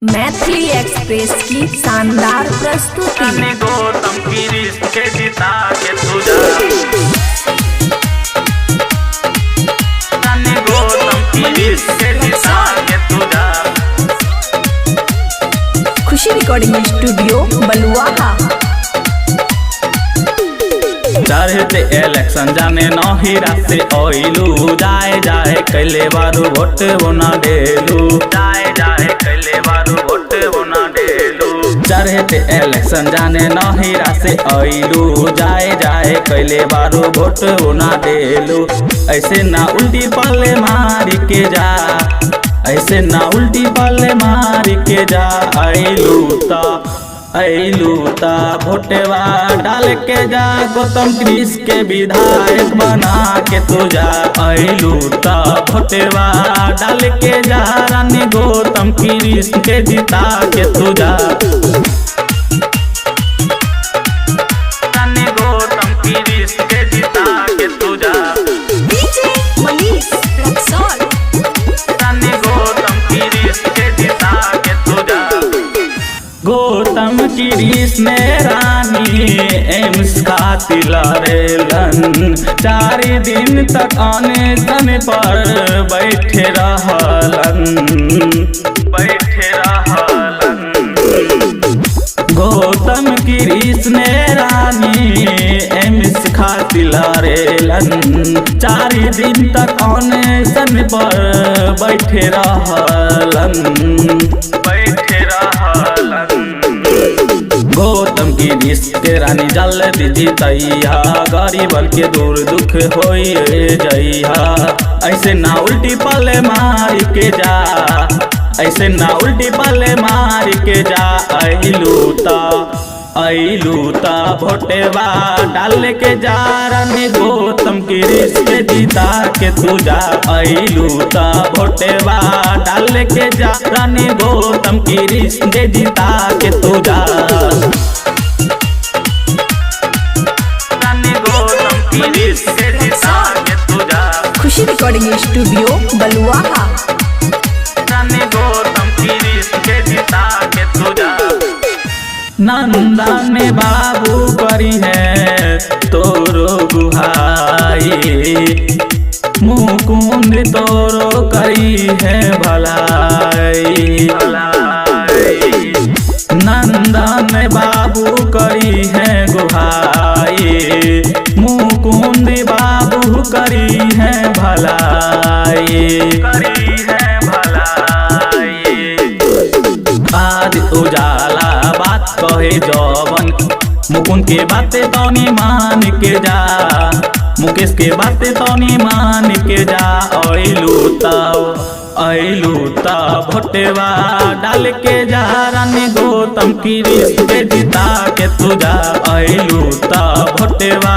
Maithili express की शानदार प्रस्तुति। गौतम की रिश्ते के जिता के तुझा गौतम की रिश्ते के जिता के तुझा खुशी रिकॉर्डिंग स्टूडियो बलुआहा। चढ़ते इलेक्शन जाने नहीरा से ओइलू जाए जाए कैले बारू वोट बोना डेलू जाए जाए कैले बारू वोट बोना डेलू। चढ़ते इलेक्शन जाने नहीरा से ओइलू जाए जाए कैले बारू वोट बोना डेलू। ऐसे ना उल्टी पल्ले मारी के जा, ऐसे ना उल्टी पल्ले मारी के जा। ऐलू ता भोटेवा डाल के जा, गौतम कृष के विधायक बना के तुझा। ऐलू ता भोटेवा डाल के जा, रानी गौतम कृष के जिता के तुझा। रानी गौतम कृष के जिता के तुझा। डीजे मनीष रक्सौल। रानी गौतम कृष के जिता के तुझा। गौतम कृष ने रानी एम्स खातिर लड़ेलन, 4 दिन तक आने तन पर बैठे रहलन। गौतम कृष ने रानी एम्स खातिर लड़ेलन, 4 दिन तक आने तन पर बैठे रहलन। गौतम कृष के रानी जल्दी जीतैया, गरीबन के दूर दुख होई जइहा। ऐसे ना उल्टी पल्ले मार के जा, ऐसे ना उल्टी पल्ले मार के जा। ऐलू ता भोटेवा डाल के जा, रानी गौतम कृष के जीता के तुझा। ऐलू ता भोटेवा डाल के जा, रानी गौतम कृष के जीता के तुझा। रानी गौतम कृष के जीता के तुझा। खुशी रिकॉर्डिंग स्टूडियो बलुआहा। रानी गौतम कृष के जीता के तुझा। नंदा में बाबू करी है तोरो गुहाई, मुकुंद तोरो करी है भलाई। नंदा में बाबू करी है गुहाई, मुकुंद बाबू करी है भलाई। आज उजाला बात कहे जवन, मुकुंद के बातें तनी मान के जा, मुकेश के बातें तनी मान के जा। ऐलू ता भोटेवा डाल के जा, रानी गौतम कृष के जिता के तुझा। ऐलू ता भोटेवा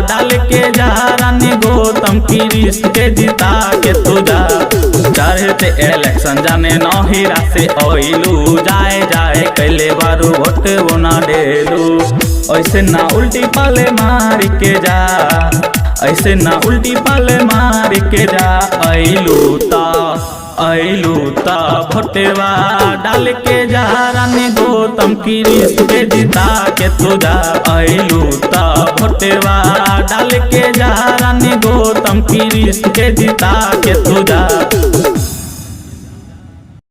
डाल के जा, रानी गौतम कृष के जिता के तुझा। चढ़ते इलेक्शन जाने नहीरा से ओइलू जाए जाए कैले बारू वोट बोना डेलू। ऐसे ना उल्टी पल्ले मार के जा, ऐसे ना उल्टी पल्ले मार के जा। ऐलू ता भोटेवा डाल के जा, रानी गौतम कृष के जिता के तुझा। ऐलू ता भोटेवा डाल के जा, रानी गौतम कृष के जिता के तुझा।